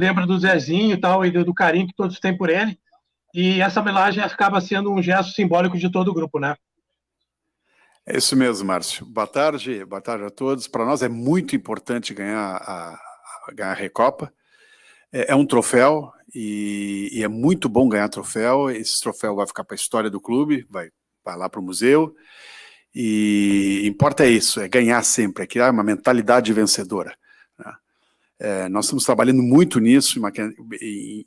lembra do Zezinho e tal, e do carinho que todos têm por ele. E essa homenagem acaba sendo um gesto simbólico de todo o grupo, né? É isso mesmo, Márcio. Boa tarde a todos. Para nós é muito importante ganhar a Recopa. É um troféu e é muito bom ganhar troféu. Esse troféu vai ficar para a história do clube, vai lá para o museu. E importa isso, é ganhar sempre, é criar uma mentalidade vencedora, né? Nós estamos trabalhando muito nisso,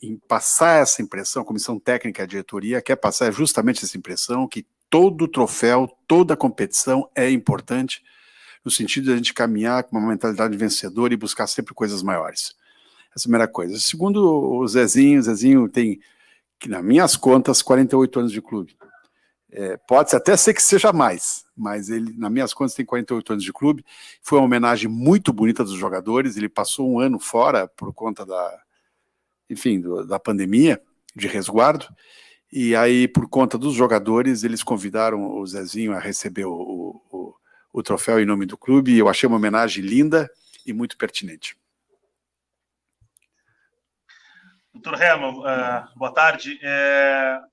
em passar essa impressão. A comissão técnica, a diretoria quer passar justamente essa impressão que todo troféu, toda competição é importante, no sentido de a gente caminhar com uma mentalidade vencedora e buscar sempre coisas maiores. Essa é a primeira coisa. Segundo, o Zezinho tem, que nas minhas contas, 48 anos de clube. Pode até ser que seja mais, mas ele, nas minhas contas, tem 48 anos de clube. Foi uma homenagem muito bonita dos jogadores. Ele passou um ano fora por conta da pandemia, de resguardo. E aí, por conta dos jogadores, eles convidaram o Zezinho a receber o troféu em nome do clube. E eu achei uma homenagem linda e muito pertinente. Doutor Herman, boa tarde.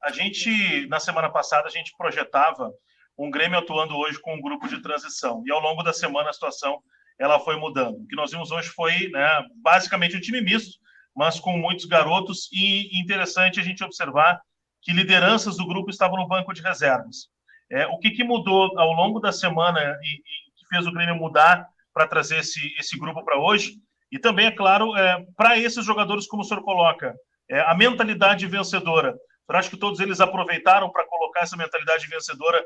A gente, na semana passada, a gente projetava um Grêmio atuando hoje com um grupo de transição. E ao longo da semana a situação ela foi mudando. O que nós vimos hoje foi, né, basicamente um time misto, mas com muitos garotos. E interessante a gente observar que lideranças do grupo estavam no banco de reservas. O que mudou ao longo da semana e que fez o Grêmio mudar para trazer esse grupo para hoje? E também, é claro, para esses jogadores, como o senhor coloca, a mentalidade vencedora. Eu acho que todos eles aproveitaram para colocar essa mentalidade vencedora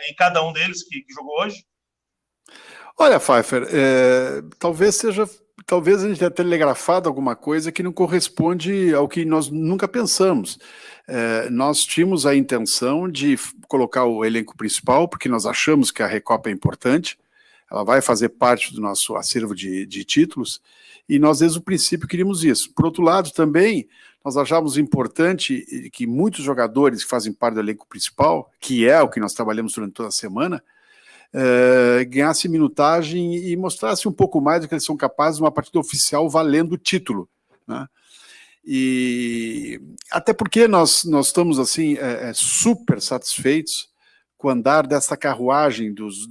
em cada um deles que jogou hoje? Olha, Pfeiffer, talvez a gente tenha telegrafado alguma coisa que não corresponde ao que nós nunca pensamos. Nós tínhamos a intenção de colocar o elenco principal, porque nós achamos que a Recopa é importante. Ela vai fazer parte do nosso acervo de títulos, e nós, desde o princípio, queríamos isso. Por outro lado, também, nós achávamos importante que muitos jogadores que fazem parte do elenco principal, que é o que nós trabalhamos durante toda a semana, ganhassem minutagem e mostrassem um pouco mais do que eles são capazes numa partida oficial valendo o título, né? E até porque nós estamos assim, super satisfeitos com o andar dessa carruagem dos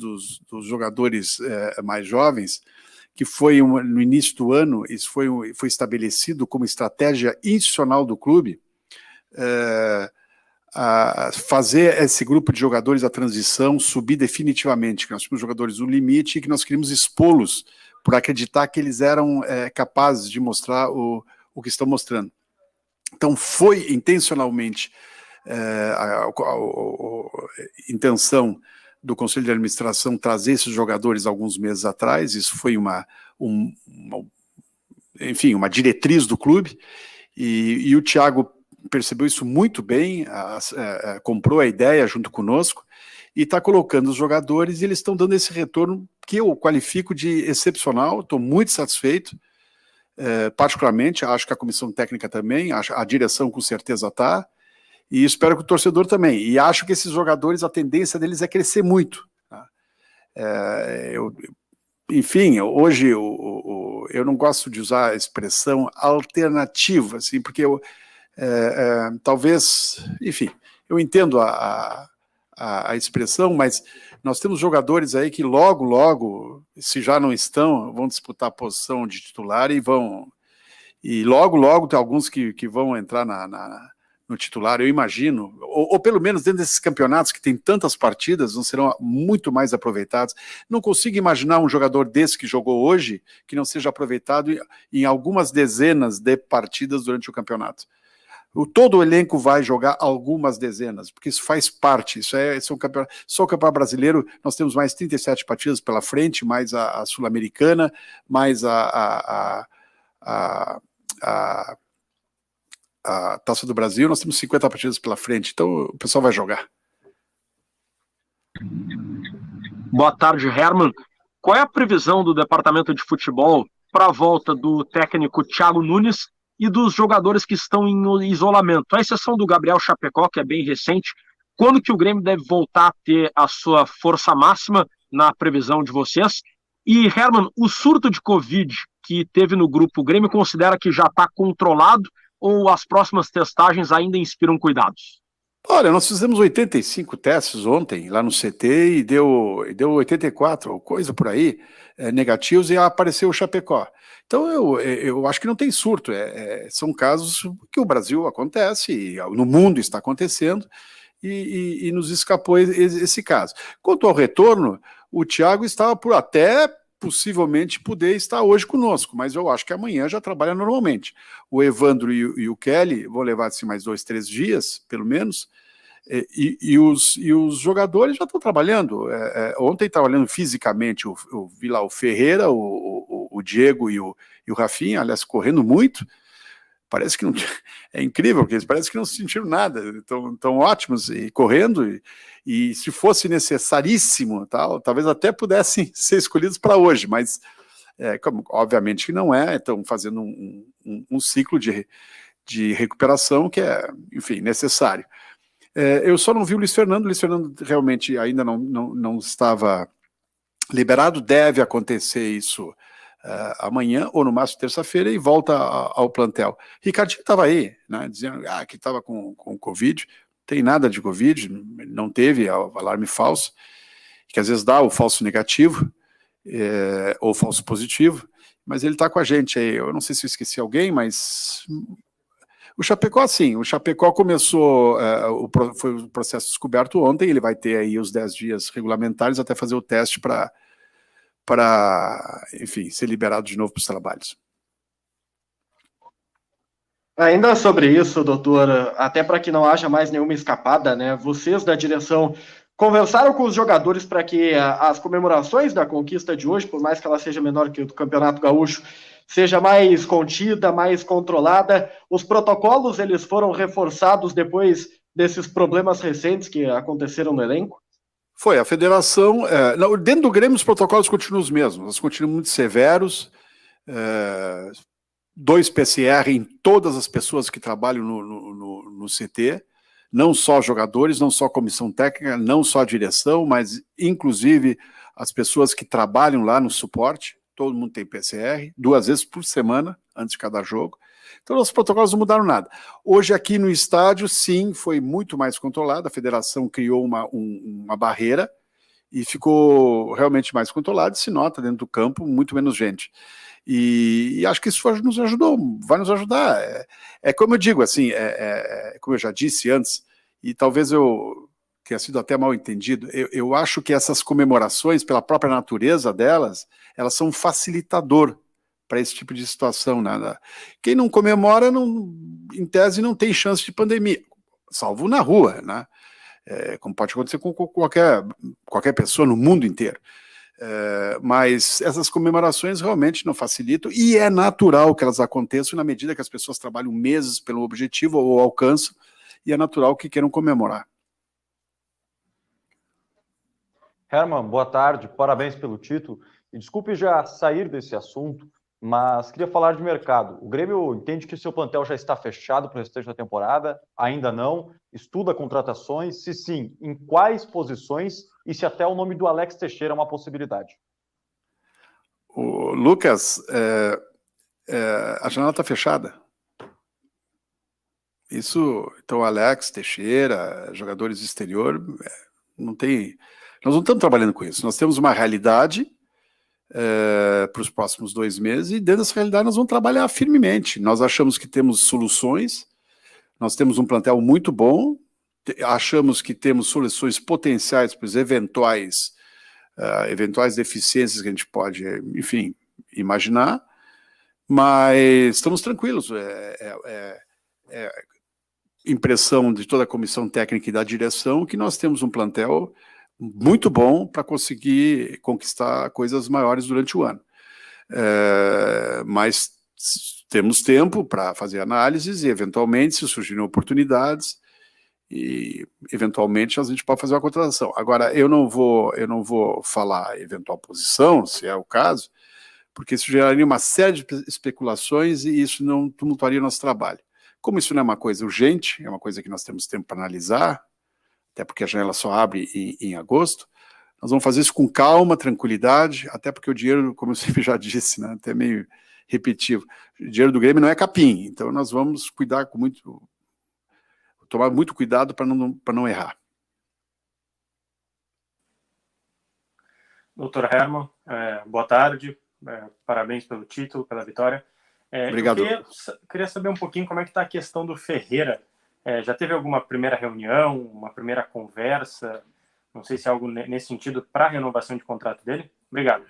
jogadores mais jovens, que foi no início do ano, isso foi estabelecido como estratégia institucional do clube, a fazer esse grupo de jogadores da transição subir definitivamente, que nós tínhamos jogadores no limite e que nós queríamos expô-los por acreditar que eles eram capazes de mostrar o que estão mostrando. Então foi intencionalmente a intenção do Conselho de Administração trazer esses jogadores alguns meses atrás. Isso foi uma diretriz do clube, e o Thiago percebeu isso muito bem, comprou a ideia junto conosco e está colocando os jogadores, e eles estão dando esse retorno que eu qualifico de excepcional. Estou muito satisfeito, particularmente, acho que a comissão técnica também, a direção com certeza está, e espero que o torcedor também. E acho que esses jogadores, a tendência deles é crescer muito, tá? Enfim, hoje eu não gosto de usar a expressão alternativa, assim, porque talvez, enfim, eu entendo a expressão, mas nós temos jogadores aí que logo, se já não estão, vão disputar a posição de titular e logo tem alguns que vão entrar no titular, eu imagino, ou pelo menos dentro desses campeonatos que tem tantas partidas, não serão muito mais aproveitados. Não consigo imaginar um jogador desse que jogou hoje que não seja aproveitado em algumas dezenas de partidas durante o campeonato. Todo o elenco vai jogar algumas dezenas, porque isso faz parte, isso é um campeonato. Só o Campeonato Brasileiro, nós temos mais 37 partidas pela frente, mais a Sul-Americana, mais a Taça do Brasil, nós temos 50 partidas pela frente, então o pessoal vai jogar. Boa tarde, Herman. Qual é a previsão do departamento de futebol para a volta do técnico Thiago Nunes e dos jogadores que estão em isolamento, à exceção do Gabriel Chapecó, que é bem recente? Quando que o Grêmio deve voltar a ter a sua força máxima na previsão de vocês? E, Herman, o surto de Covid que teve no grupo, o Grêmio considera que já está controlado ou as próximas testagens ainda inspiram cuidados? Olha, nós fizemos 85 testes ontem lá no CT e deu 84, ou coisa por aí, negativos, e apareceu o Chapecó. Então eu acho que não tem surto, são casos que o Brasil acontece, e no mundo está acontecendo, e nos escapou esse caso. Quanto ao retorno, o Thiago estava por até possivelmente poder estar hoje conosco, mas eu acho que amanhã já trabalha normalmente. O Evandro e o Kelly vão levar assim, mais 2, 3 dias, pelo menos, e os jogadores já estão trabalhando. Ontem trabalhando fisicamente, eu vi lá o Ferreira, o Diego e o Rafinha, aliás, correndo muito. Parece que não. É incrível, porque eles parece que não sentiram nada, estão ótimos e correndo, e se fosse necessaríssimo, talvez até pudessem ser escolhidos para hoje, mas obviamente que não é, estão fazendo um ciclo de recuperação que é, enfim, necessário. Eu só não vi o Luiz Fernando realmente ainda não estava liberado, deve acontecer isso amanhã, ou no máximo terça-feira, e volta ao plantel. Ricardinho estava aí, né, dizendo que estava com Covid, não tem nada de Covid, não teve alarme falso, que às vezes dá o falso negativo, ou falso positivo, mas ele está com a gente aí. Eu não sei se eu esqueci alguém, mas o Chapecó, sim, o Chapecó começou, foi o processo descoberto ontem, ele vai ter aí os 10 dias regulamentares até fazer o teste para, enfim, ser liberado de novo para os trabalhos. Ainda sobre isso, doutor, até para que não haja mais nenhuma escapada, né? Vocês da direção conversaram com os jogadores para que as comemorações da conquista de hoje, por mais que ela seja menor que o do Campeonato Gaúcho, seja mais contida, mais controlada. Os protocolos, eles foram reforçados depois desses problemas recentes que aconteceram no elenco? Foi, a federação... dentro do Grêmio, os protocolos continuam os mesmos, eles continuam muito severos, 2 PCR em todas as pessoas que trabalham no CT, não só jogadores, não só comissão técnica, não só direção, mas inclusive as pessoas que trabalham lá no suporte, todo mundo tem PCR, 2 vezes por semana, antes de cada jogo. Então, os protocolos não mudaram nada. Hoje, aqui no estádio, sim, foi muito mais controlado, a federação criou uma barreira e ficou realmente mais controlado, se nota dentro do campo, muito menos gente. E acho que isso nos ajudou, vai nos ajudar. Como eu digo, assim, como eu já disse antes, e talvez eu tenha sido até mal entendido, eu acho que essas comemorações, pela própria natureza delas, elas são um facilitador para esse tipo de situação. Né? Quem não comemora, em tese, não tem chance de pandemia, salvo na rua, né? Como pode acontecer com qualquer pessoa no mundo inteiro. Mas essas comemorações realmente não facilitam, e é natural que elas aconteçam na medida que as pessoas trabalham meses pelo objetivo ou alcançam, e é natural que queiram comemorar. Herman, boa tarde, parabéns pelo título. E desculpe já sair desse assunto, mas queria falar de mercado. O Grêmio entende que o seu plantel já está fechado para o restante da temporada? Ainda não? Estuda contratações? Se sim, em quais posições? E se até o nome do Alex Teixeira é uma possibilidade? Lucas, a janela está fechada. Isso, então, Alex Teixeira, jogadores do exterior, não tem... Nós não estamos trabalhando com isso. Nós temos uma realidade para os próximos 2 meses, e dentro dessa realidade nós vamos trabalhar firmemente. Nós achamos que temos soluções, nós temos um plantel muito bom, achamos que temos soluções potenciais para os eventuais deficiências que a gente pode, enfim, imaginar, mas estamos tranquilos. Impressão de toda a comissão técnica e da direção que nós temos um plantel muito bom para conseguir conquistar coisas maiores durante o ano. Mas temos tempo para fazer análises e, eventualmente, se surgirem oportunidades, e eventualmente a gente pode fazer uma contratação. Agora, eu não vou falar eventual posição, se é o caso, porque isso geraria uma série de especulações e isso não tumultuaria o nosso trabalho. Como isso não é uma coisa urgente, é uma coisa que nós temos tempo para analisar, até porque a janela só abre em agosto, nós vamos fazer isso com calma, tranquilidade, até porque o dinheiro, como eu sempre já disse, né, até meio repetir. O dinheiro do Grêmio não é capim, então nós vamos cuidar tomar muito cuidado para não errar. Doutor Herman, boa tarde, parabéns pelo título, pela vitória. Obrigado. Eu queria saber um pouquinho como é que está a questão do Ferreira. Já teve alguma primeira reunião, uma primeira conversa? Não sei se é algo nesse sentido para a renovação de contrato dele? Obrigado.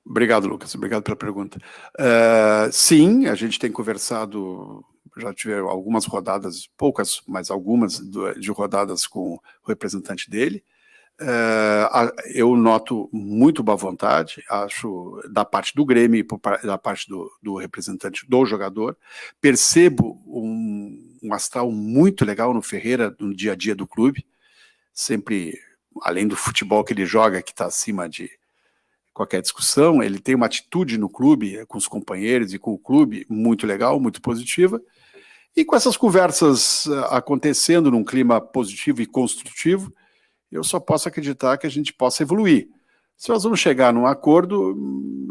Obrigado, Lucas. Obrigado pela pergunta. Sim, a gente tem conversado, já tive algumas rodadas, poucas, mas algumas de rodadas com o representante dele. Eu noto muito boa vontade, acho, da parte do Grêmio e da parte do representante do jogador. Percebo um astral muito legal no Ferreira, no dia a dia do clube, sempre, além do futebol que ele joga, que está acima de qualquer discussão, ele tem uma atitude no clube, com os companheiros e com o clube, muito legal, muito positiva, e com essas conversas acontecendo num clima positivo e construtivo, eu só posso acreditar que a gente possa evoluir. Se nós vamos chegar num acordo,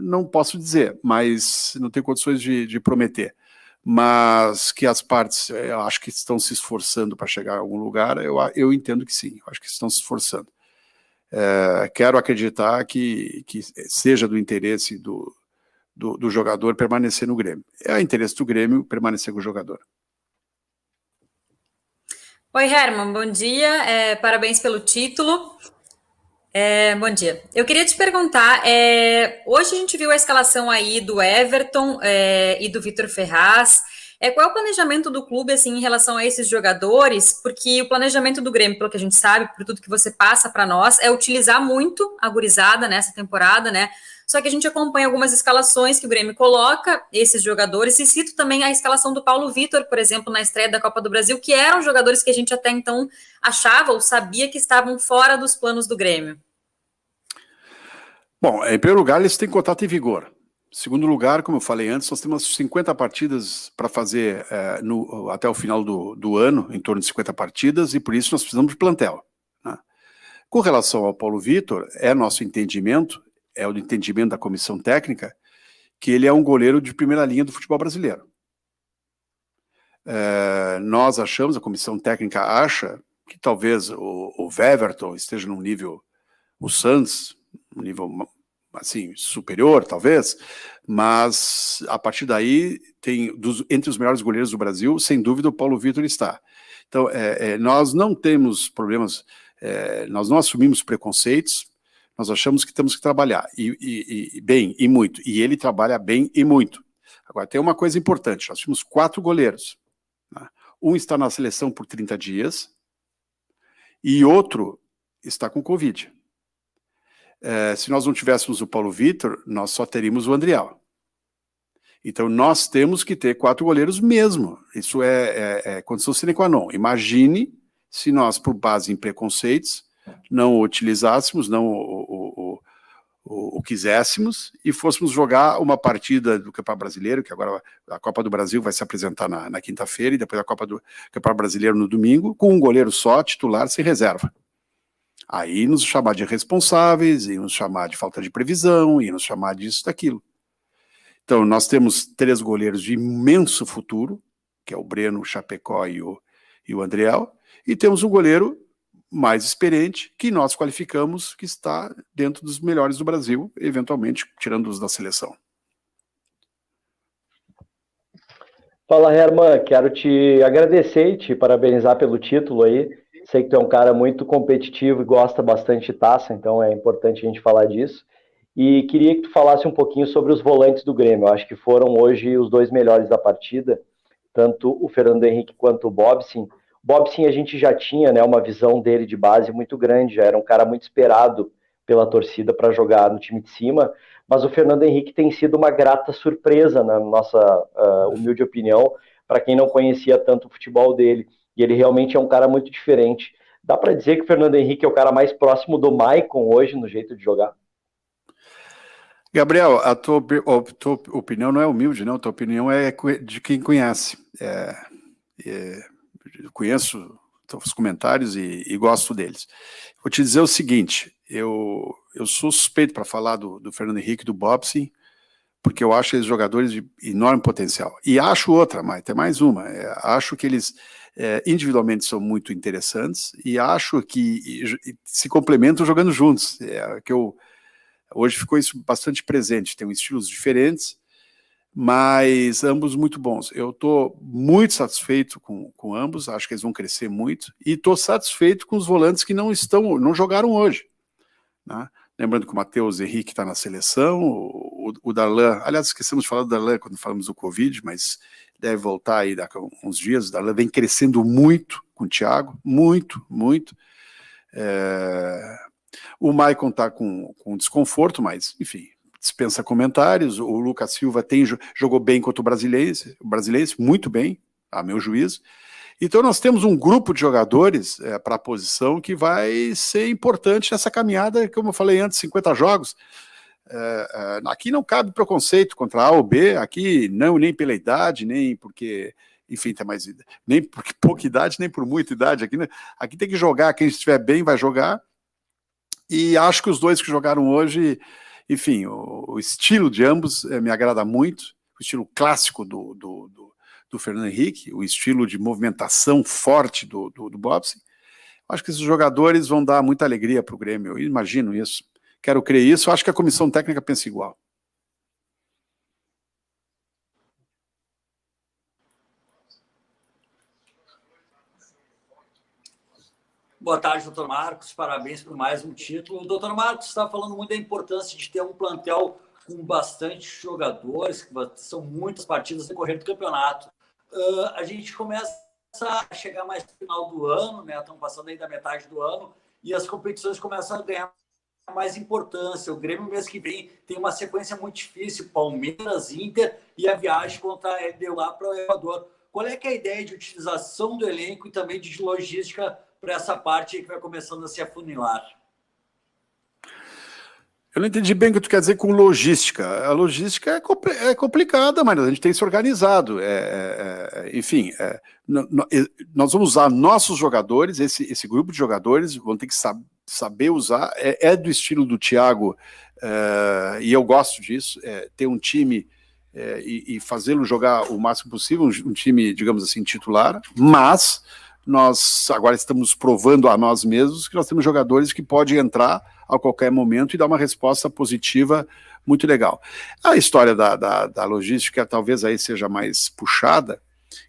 não posso dizer, mas não tenho condições de prometer. Mas que as partes, eu acho que estão se esforçando para chegar a algum lugar, eu entendo que sim, eu acho que estão se esforçando. Quero acreditar que seja do interesse do jogador permanecer no Grêmio. É interesse do Grêmio permanecer com o jogador. Oi, Herman, bom dia, parabéns pelo título. Bom dia. Eu queria te perguntar, hoje a gente viu a escalação aí do Everton e do Vitor Ferraz. Qual é o planejamento do clube assim, em relação a esses jogadores? Porque o planejamento do Grêmio, pelo que a gente sabe, por tudo que você passa para nós, é utilizar muito a gurizada nessa temporada, né? Só que a gente acompanha algumas escalações que o Grêmio coloca esses jogadores, e cito também a escalação do Paulo Vitor, por exemplo, na estreia da Copa do Brasil, que eram jogadores que a gente até então achava ou sabia que estavam fora dos planos do Grêmio. Bom, em primeiro lugar, eles têm contrato em vigor. Em segundo lugar, como eu falei antes, nós temos 50 partidas para fazer até o final do ano, em torno de 50 partidas, e por isso nós precisamos de plantel, né? Com relação ao Paulo Vitor, nosso entendimento, é o entendimento da comissão técnica, que ele é um goleiro de primeira linha do futebol brasileiro. Nós achamos, a comissão técnica acha, que talvez o Weverton esteja num nível, o Santos, um nível assim, superior, talvez, mas a partir daí, entre os melhores goleiros do Brasil, sem dúvida o Paulo Vitor está. Então, nós não temos problemas, nós não assumimos preconceitos, nós achamos que temos que trabalhar, bem e muito, e ele trabalha bem e muito. Agora, tem uma coisa importante, nós tínhamos 4 goleiros, né? Um está na seleção por 30 dias, e outro está com Covid. Se nós não tivéssemos o Paulo Vitor, nós só teríamos o Andriel. Então, nós temos que ter 4 goleiros mesmo. Isso é condição sine qua non. Imagine se nós, por base em preconceitos, não o utilizássemos, não o quiséssemos, e fôssemos jogar uma partida do Campeonato Brasileiro, que agora a Copa do Brasil vai se apresentar na quinta-feira, e depois a Copa do Campeonato Brasileiro no domingo, com um goleiro só, titular, sem reserva. Aí nos chamar de irresponsáveis, e nos chamar de falta de previsão, e nos chamar disso, daquilo. Então, nós temos 3 goleiros de imenso futuro, que é o Breno, o Chapecó e o Andriel, e temos um goleiro mais experiente, que nós qualificamos, que está dentro dos melhores do Brasil, eventualmente tirando os da seleção. Fala, Herman, quero te agradecer e te parabenizar pelo título aí. Sei que tu é um cara muito competitivo e gosta bastante de taça, então é importante a gente falar disso. E queria que tu falasse um pouquinho sobre os volantes do Grêmio. Eu acho que foram hoje os 2 melhores da partida, tanto o Fernando Henrique quanto o Bobsin. O Bobsin a gente já tinha, né, uma visão dele de base muito grande, já era um cara muito esperado pela torcida para jogar no time de cima, mas o Fernando Henrique tem sido uma grata surpresa, na nossa humilde opinião, para quem não conhecia tanto o futebol dele. E ele realmente é um cara muito diferente. Dá para dizer que o Fernando Henrique é o cara mais próximo do Maicon hoje, no jeito de jogar? Gabriel, a tua opinião não é humilde, não. A tua opinião é de quem conhece. Eu conheço os comentários e gosto deles. Vou te dizer o seguinte, eu sou suspeito para falar do Fernando Henrique, do Bobsin, porque eu acho eles jogadores de enorme potencial. E acho outra, mas tem mais uma. Acho que eles individualmente são muito interessantes e acho que se complementam jogando juntos. Hoje ficou isso bastante presente. Tem estilos diferentes, mas ambos muito bons. Eu estou muito satisfeito com ambos, acho que eles vão crescer muito, e estou satisfeito com os volantes que não jogaram hoje, né? Lembrando que o Matheus Henrique está na seleção, o Darlan, aliás, esquecemos de falar do Darlan quando falamos do Covid, mas deve voltar aí daqui a uns dias. O Darlan vem crescendo muito com o Thiago, muito. O Maicon está com desconforto, mas, enfim, dispensa comentários. O Lucas Silva jogou bem contra o Brasiliense, muito bem, a meu juízo. Então nós temos um grupo de jogadores para a posição que vai ser importante nessa caminhada, como eu falei antes, 50 jogos. Aqui não cabe preconceito contra A ou B, aqui não, nem pela idade, nem porque, enfim, tem mais idade, nem por pouca idade, nem por muita idade. Aqui tem que jogar, quem estiver bem vai jogar. E acho que os dois que jogaram hoje, enfim, o estilo de ambos me agrada muito, o estilo clássico do Fernando Henrique, o estilo de movimentação forte do Bobson. Acho que esses jogadores vão dar muita alegria para o Grêmio, eu imagino isso, quero crer isso, acho que a comissão técnica pensa igual. Boa tarde, doutor Marcos, parabéns por mais um título. Doutor Marcos está falando muito da importância de ter um plantel com bastante jogadores, que são muitas partidas decorrendo do campeonato. A gente começa a chegar mais no final do ano, né? Estamos passando aí da metade do ano, e as competições começam a ganhar mais importância. O Grêmio, mês que vem, tem uma sequência muito difícil, Palmeiras, Inter e a viagem contra a LDU lá para o Equador. Qual é que é a ideia de utilização do elenco e também de logística para essa parte que vai começando a se afunilar? Eu não entendi bem o que tu quer dizer com logística. A logística é complicada, mas a gente tem se organizado. Enfim, nós vamos usar nossos jogadores, esse grupo de jogadores vão ter que saber usar. É do estilo do Thiago, e eu gosto disso, ter um time e fazê-lo jogar o máximo possível, um time, digamos assim, titular, mas nós agora estamos provando a nós mesmos que nós temos jogadores que podem entrar a qualquer momento e dar uma resposta positiva muito legal. A história da logística talvez aí seja mais puxada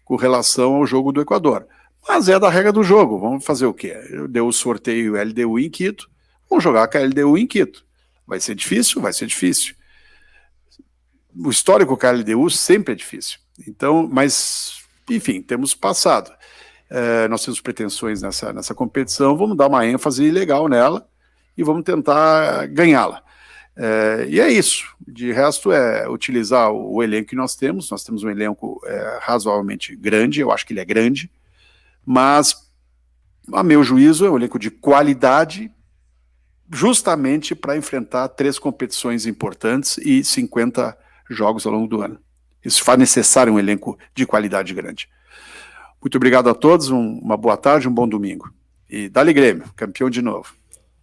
com relação ao jogo do Equador, mas é da regra do jogo. Vamos fazer o quê? Deu o sorteio LDU em Quito, vamos jogar com a LDU em Quito. Vai ser difícil? Vai ser difícil. O histórico com a LDU sempre é difícil. Então, mas, enfim, temos passado. Nós temos pretensões nessa competição, vamos dar uma ênfase legal nela e vamos tentar ganhá-la. E é isso. De resto, utilizar o elenco que nós temos um elenco razoavelmente grande, eu acho que ele é grande, mas, a meu juízo, é um elenco de qualidade, justamente para enfrentar 3 competições importantes e 50 jogos ao longo do ano. Isso faz necessário um elenco de qualidade grande. Muito obrigado a todos, uma boa tarde, um bom domingo. E dá-lhe Grêmio, campeão de novo.